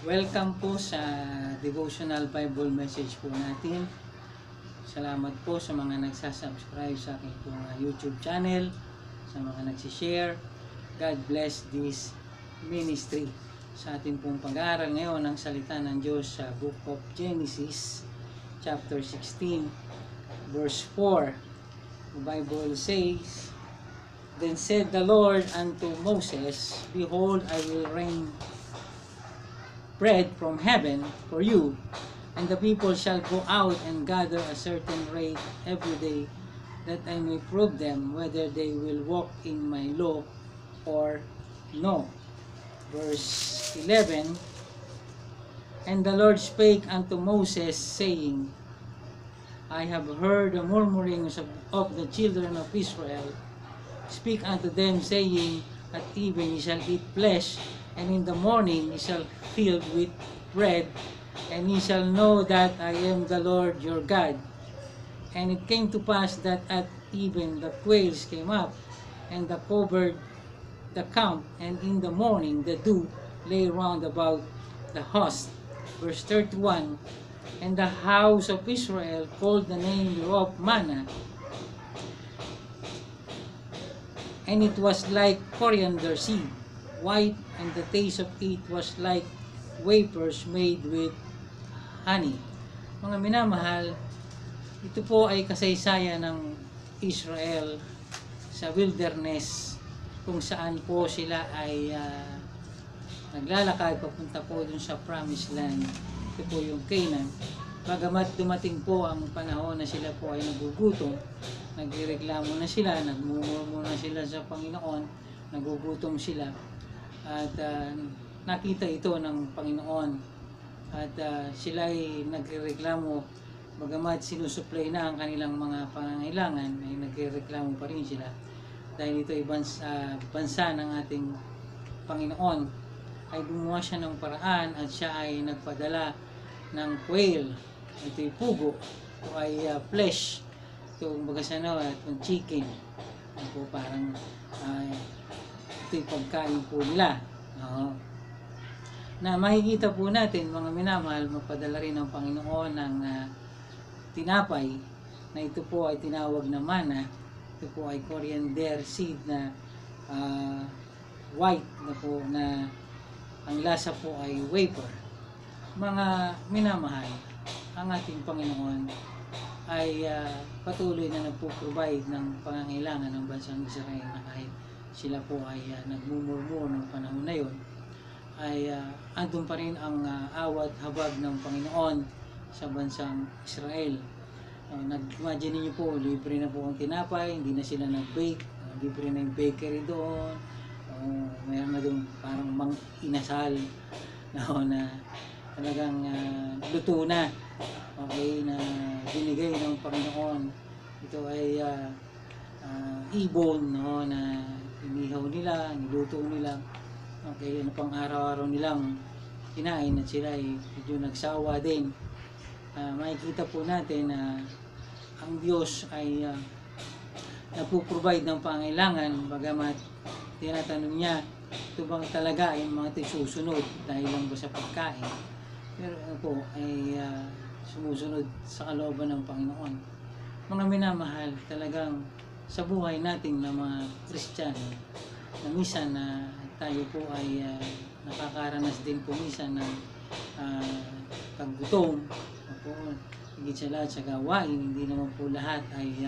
Welcome po sa devotional Bible message po natin. Salamat po sa mga nagsasubscribe sa aking pong YouTube channel, sa mga nagsishare. God bless this ministry. Sa ating pong pag-aaral ngayon ng salita ng Diyos sa Book of Genesis, chapter 16, verse 4. The Bible says, "Then said the Lord unto Moses, Behold, I will rain bread from heaven for you, and the people shall go out and gather a certain rate every day, that I may prove them whether they will walk in my law or no." Verse 11, "And the Lord spake unto Moses, saying, I have heard the murmurings of the children of Israel. Speak unto them, saying, At even ye shall eat flesh, and in the morning ye shall filled with bread, and ye shall know that I am the Lord your God." And it came to pass that at even the quails came up, and covered the camp, and in the morning the dew lay round about the host. Verse 31, "And the house of Israel called the name thereof manna, and it was like coriander seed, white, and the taste of it was like wafers made with honey." Mga minamahal, ito po ay kasaysayan ng Israel sa wilderness, kung saan po sila ay naglalakad papunta po dun sa promised land. Ito po yung Canaan. Bagamat dumating po ang panahon na sila po ay nagugutom, nagrereklamo na sila, nagmumurmur na sila sa Panginoon, nagugutom sila, at nakita ito ng Panginoon, at sila ay nagrereklamo. Bagamat sinusupply na ang kanilang mga pangangailangan, ay nagrereklamo pa rin sila, dahil ito ay bansa ng ating Panginoon. Ay gumawa siya ng paraan, at siya ay nagpadala ng quail. Ito ay pugo, ito ay flesh, ito yung chicken. Ito parang ito yung pagkain po nila. Na makikita po natin, mga minamahal, magpadala rin ng Panginoon ng tinapay, na ito po ay tinawag na manna. Ito po ay coriander seed na white na po, na ang lasa po ay wafer. Mga minamahal, ang ating Panginoon ay patuloy na nagpo-provide ng pangangailangan ng bansang Israel, na kahit sila po ay nagmumurmur ng panahon na yon, ay andun pa rin ang awat habag ng Panginoon sa bansang Israel. Nag-imagine niyo po, libre na po ang tinapay, hindi na sila nag-bake, libre na yung bakery doon. Mayroon na doon parang inasal na talagang luto na, okay, na binigay ng Panginoon. Ito ay ibon, no, na inihaw nila, niluto nila, okay, ano pang araw-araw nilang kinain, at sila ay medyo nagsawa din. Makikita po natin na ang Diyos ay nagpo-provide ng pangailangan, bagamat tinatanong niya, ito bang talaga ay mga susunod dahil lang ba sa pagkain? Pero po ay sumusunod sa kalooban ng Panginoon. Mga minamahal, talagang sa buhay natin na mga Kristiyano, na minsan na tayo po ay nakakaranas din po minsan ng paggutom. Higit sa lahat sa gawain, hindi naman po lahat ay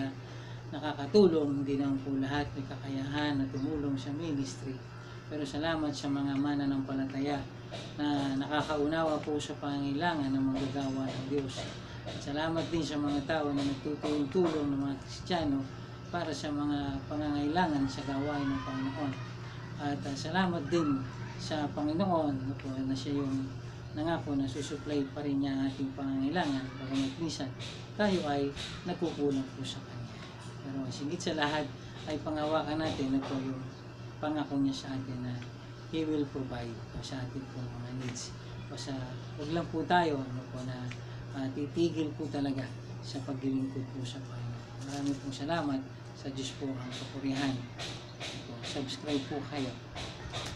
nakakatulong, hindi naman po lahat may kakayahan na tumulong sa ministry. Pero salamat sa mga mananampalataya na nakakaunawa po sa pangangailangan ng manggagawa ng Diyos. At salamat din sa mga tao na nagtutulong-tulong ng mga Kristiyano para sa mga pangangailangan sa gawain ng Panginoon. At salamat din sa Panginoon na siya yung nangako na susupply pa rin niya ang ating pangangailangan, bagamat minsan tayo ay nagkukulang po sa Kanya. Pero sigit sa lahat ay pangawakan natin na po yung pangako niya sa atin na He will provide sa ating po mga needs. Basta huwag lang po tayo na titigil po talaga sa paglilingkod po sa Panginoon. Maraming pong salamat. Sa Diyos po ang papurihan. Subscribe po kayo.